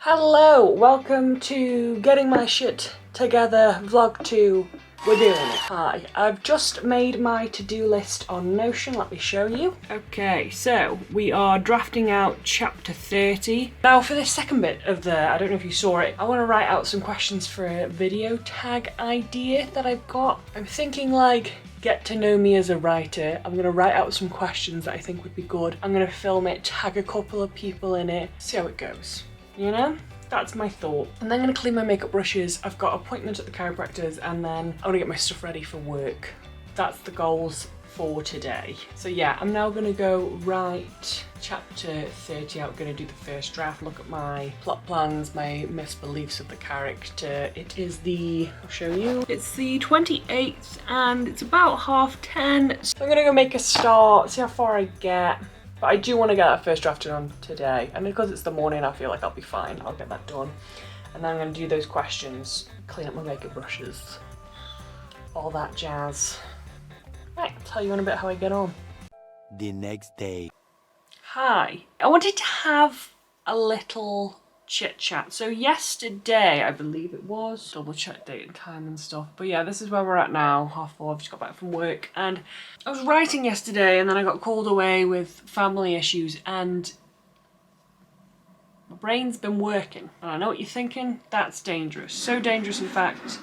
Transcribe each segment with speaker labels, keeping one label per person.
Speaker 1: Hello, welcome to Getting My Shit Together Vlog 2. We're doing it. Hi, I've just made my to-do list on Notion, let me show you. Okay, so we are drafting out chapter 30. Now for this second bit of I don't know if you saw it, I want to write out some questions for a video tag idea that I've got. I'm thinking like, get to know me as a writer. I'm gonna write out some questions that I think would be good. I'm gonna film it, tag a couple of people in it, see how it goes. You know? That's my thought. And then I'm gonna clean my makeup brushes. I've got appointments at the chiropractor's and then I wanna get my stuff ready for work. That's the goals for today. So yeah, I'm now gonna go write chapter 30 out, gonna do the first draft, look at my plot plans, my misbeliefs of the character. It is I'll show you. It's the 28th and it's about 10:30. So I'm gonna go make a start, see how far I get. But I do want to get that first draft done today, and because it's the morning I feel like I'll be fine. I'll get that done. And then I'm going to do those questions, clean up my makeup brushes, all that jazz. Right, I'll tell you in a bit how I get on.
Speaker 2: The next day.
Speaker 1: Hi, I wanted to have a little chit chat. So yesterday, I believe it was, double check date and time and stuff. But yeah, this is where we're at now, 4:30, I've just got back from work. And I was writing yesterday and then I got called away with family issues and my brain's been working. And I know what you're thinking, that's dangerous. So dangerous in fact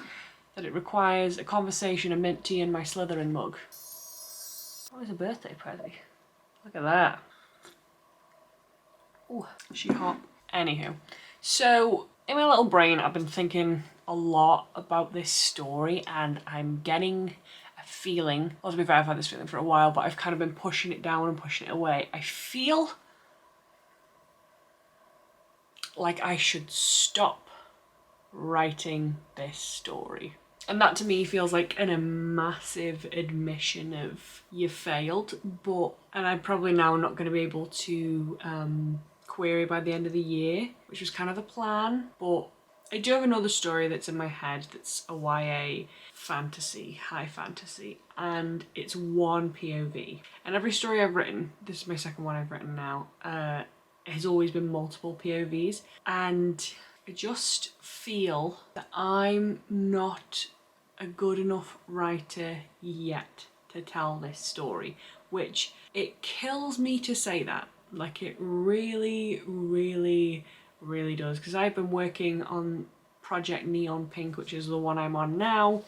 Speaker 1: that it requires a conversation, a mint tea and my Slytherin mug. Oh, it's a birthday present. Look at that. Oh, she hot. Anywho, so in my little brain I've been thinking a lot about this story and I'm getting a feeling, well to be fair I've had this feeling for a while but I've kind of been pushing it down and pushing it away. I feel like I should stop writing this story. And that to me feels like a massive admission of you failed, and I'm probably now not going to be able to query by the end of the year, which was kind of the plan. But I do have another story that's in my head that's a YA fantasy, high fantasy, and it's one POV. And every story I've written, this is my second one I've written now, has always been multiple POVs, and I just feel that I'm not a good enough writer yet to tell this story, which it kills me to say that. Like it really, really, really does. Because I've been working on Project Neon Pink, which is the one I'm on now,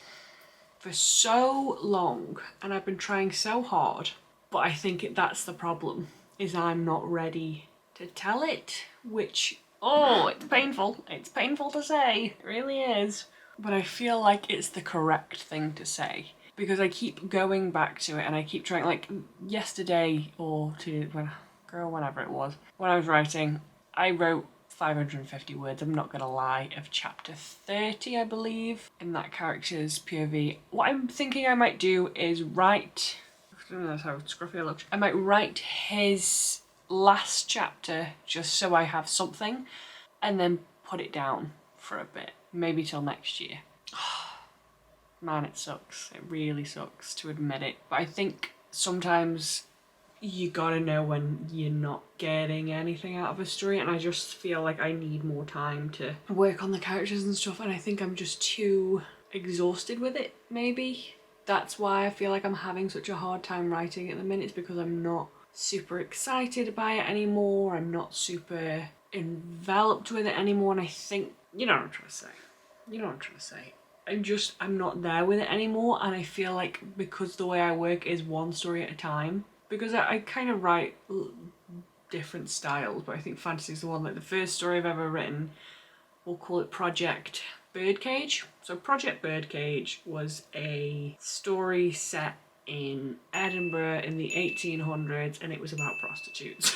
Speaker 1: for so long. And I've been trying so hard. But I think that's the problem, is I'm not ready to tell it. Which, oh, it's painful. It's painful to say. It really is. But I feel like it's the correct thing to say. Because I keep going back to it and I keep trying, like yesterday or whenever it was, when I was writing, I wrote 550 words, I'm not gonna lie, of chapter 30, I believe, in that character's POV. What I'm thinking I might do is write, I don't know that's how scruffy I look, I might write his last chapter just so I have something, and then put it down for a bit, maybe till next year. Man, it sucks. It really sucks to admit it, but I think sometimes you gotta know when you're not getting anything out of a story, and I just feel like I need more time to work on the characters and stuff, and I think I'm just too exhausted with it, maybe. That's why I feel like I'm having such a hard time writing at the minute, it's because I'm not super excited by it anymore, I'm not super enveloped with it anymore, and I think, you know what I'm trying to say. You know what I'm trying to say. I'm not there with it anymore, and I feel like because the way I work is one story at a time, because I kind of write different styles, but I think fantasy is the one, like the first story I've ever written, we'll call it Project Birdcage. So Project Birdcage was a story set in Edinburgh in the 1800s, and it was about prostitutes.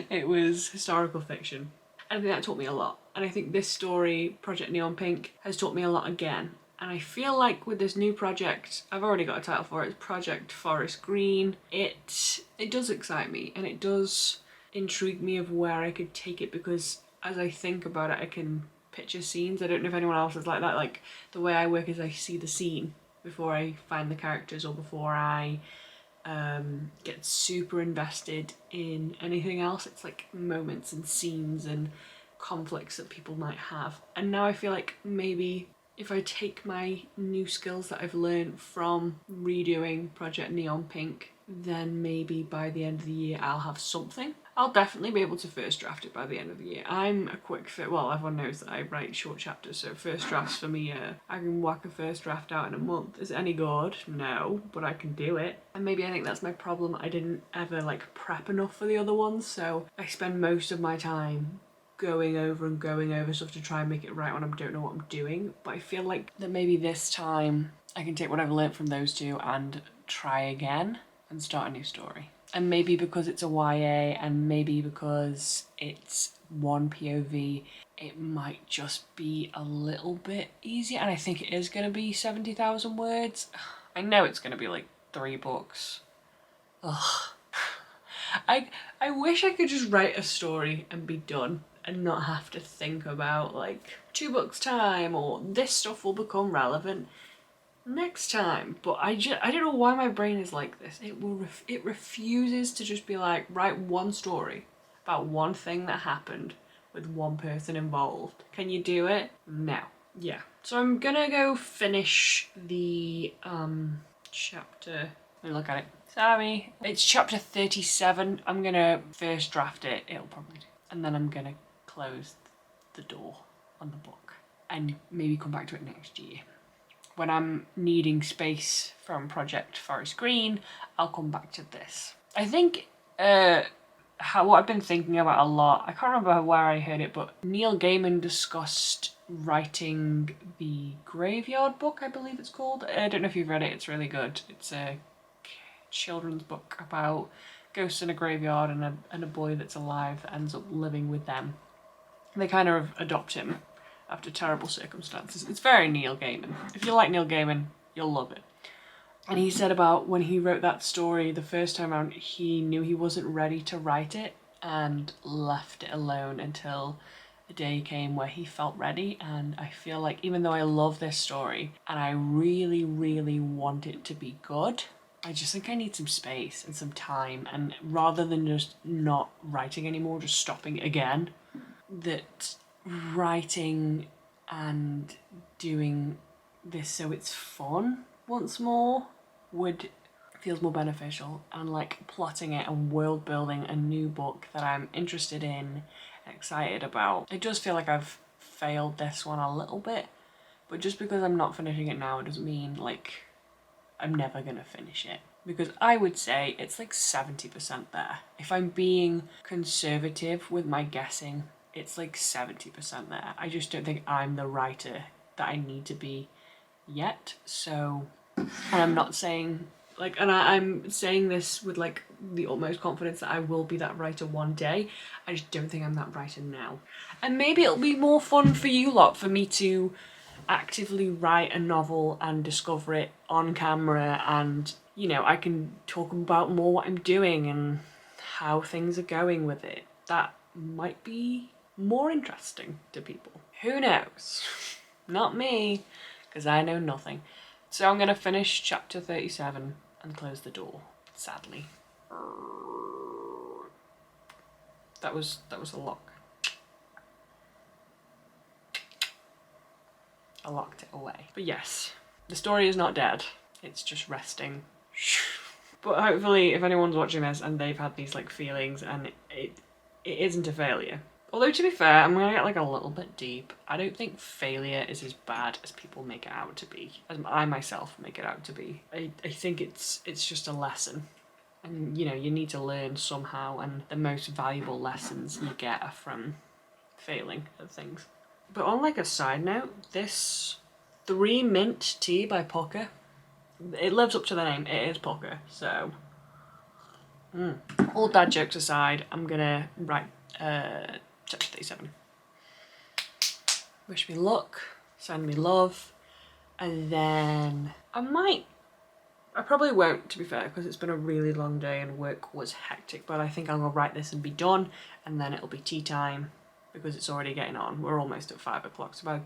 Speaker 1: It was historical fiction. And I think that taught me a lot. And I think this story, Project Neon Pink, has taught me a lot again. And I feel like with this new project, I've already got a title for it, it's Project Forest Green. It does excite me and it does intrigue me of where I could take it, because as I think about it, I can picture scenes. I don't know if anyone else is like that. Like the way I work is I see the scene before I find the characters or before I get super invested in anything else. It's like moments and scenes and conflicts that people might have. And now I feel like maybe if I take my new skills that I've learned from redoing Project Neon Pink, then maybe by the end of the year I'll have something. I'll definitely be able to first draft it by the end of the year. I'm a quick fit. Well, everyone knows that I write short chapters, so first drafts for me, I can whack a first draft out in a month. Is it any good? No, but I can do it. And maybe I think that's my problem. I didn't ever like prep enough for the other ones, so I spend most of my time going over stuff to try and make it right when I don't know what I'm doing. But I feel like that maybe this time I can take what I've learnt from those two and try again and start a new story. And maybe because it's a YA and maybe because it's one POV, it might just be a little bit easier. And I think it is going to be 70,000 words. I know it's going to be like 3 books. Ugh. I wish I could just write a story and be done and not have to think about like 2 books time or this stuff will become relevant next time. But I don't know why my brain is like this. It refuses to just be like, write one story about one thing that happened with one person involved. Can you do it? No. Yeah. So I'm gonna go finish the chapter. Let me look at it. Sorry. It's chapter 37. I'm gonna first draft it. It'll probably do. And then I'm gonna close the door on the book and maybe come back to it next year. When I'm needing space from Project Forest Green, I'll come back to this. I think what I've been thinking about a lot, I can't remember where I heard it, but Neil Gaiman discussed writing the Graveyard book, I believe it's called. I don't know if you've read it, it's really good. It's a children's book about ghosts in a graveyard and a boy that's alive that ends up living with them. They kind of adopt him after terrible circumstances. It's very Neil Gaiman. If you like Neil Gaiman, you'll love it. And he said about when he wrote that story the first time around, he knew he wasn't ready to write it and left it alone until the day came where he felt ready. And I feel like even though I love this story and I really, really want it to be good, I just think I need some space and some time. And rather than just not writing anymore, just stopping again, that writing and doing this so it's fun once more feels more beneficial, and like plotting it and world building a new book that I'm interested in, excited about. It does feel like I've failed this one a little bit, but just because I'm not finishing it now, it doesn't mean like I'm never gonna finish it, because I would say it's like 70% there. If I'm being conservative with my guessing, it's like 70% there. I just don't think I'm the writer that I need to be yet. So, and I'm not saying like, and I'm saying this with like the utmost confidence that I will be that writer one day. I just don't think I'm that writer now. And maybe it'll be more fun for you lot for me to actively write a novel and discover it on camera, and you know, I can talk about more what I'm doing and how things are going with it. That might be more interesting to people. Who knows? Not me, because I know nothing. So I'm gonna finish chapter 37 and close the door, sadly. That was a lock. I locked it away. But yes, the story is not dead. It's just resting. But hopefully if anyone's watching this and they've had these like feelings and it isn't a failure. Although to be fair, I'm gonna get like a little bit deep. I don't think failure is as bad as people make it out to be, as I myself make it out to be. I think it's just a lesson. And you know, you need to learn somehow, and the most valuable lessons you get are from failing at things. But on like a side note, this 3 mint tea by Poker, it lives up to the name, it is Poker, so all dad jokes aside, I'm gonna write chapter 37. Wish me luck, send me love, and then I probably won't, to be fair, because it's been a really long day and work was hectic, but I think I'm gonna write this and be done, and then it'll be tea time, because it's already getting on. We're almost at 5 o'clock, so by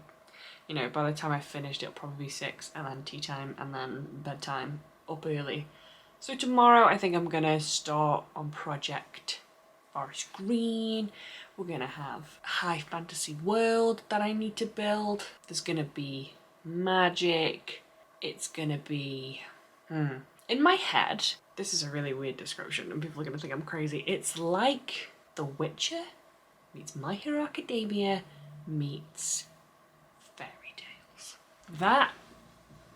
Speaker 1: the time I finished, it'll probably be 6, and then tea time, and then bedtime, up early. So tomorrow, I think I'm gonna start on Project forest green. We're gonna have a high fantasy world that I need to build. There's gonna be magic. It's gonna be, in my head, this is a really weird description and people are gonna think I'm crazy. It's like The Witcher meets My Hero Academia meets fairy tales. That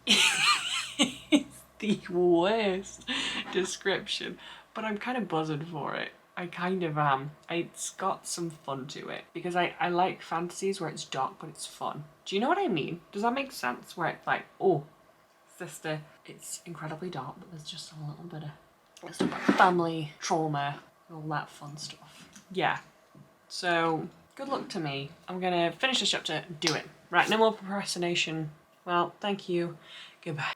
Speaker 1: is the worst description, but I'm kind of buzzing for it. I kind of am. It's got some fun to it because I like fantasies where it's dark but it's fun. Do you know what I mean? Does that make sense? Where it's like, oh, sister, it's incredibly dark but there's just a little bit of stuff like family, trauma, all that fun stuff. Yeah. So, good luck to me. I'm gonna finish this chapter, do it. Right, no more procrastination. Well, thank you. Goodbye.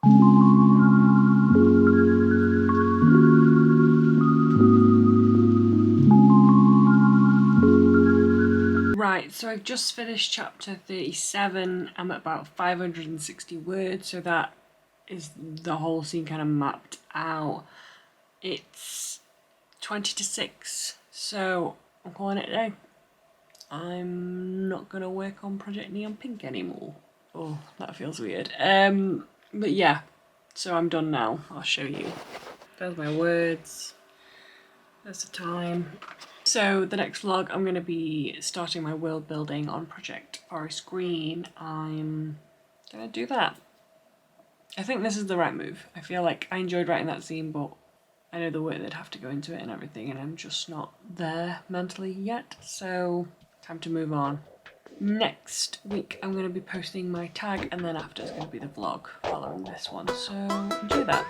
Speaker 1: Right, so I've just finished chapter 37. I'm at about 560 words, so that is the whole scene kind of mapped out. It's 20 to 6, so I'm calling it a day. I'm not gonna work on Project Neon Pink anymore. Oh, that feels weird. But yeah, so I'm done now. I'll show you. There's my words. There's the time. So the next vlog, I'm gonna be starting my world building on Project Forest Green. I'm gonna do that. I think this is the right move. I feel like I enjoyed writing that scene, but I know the work that'd have to go into it and everything, and I'm just not there mentally yet. So time to move on. Next week, I'm gonna be posting my tag, and then after it's gonna be the vlog following this one. So enjoy that.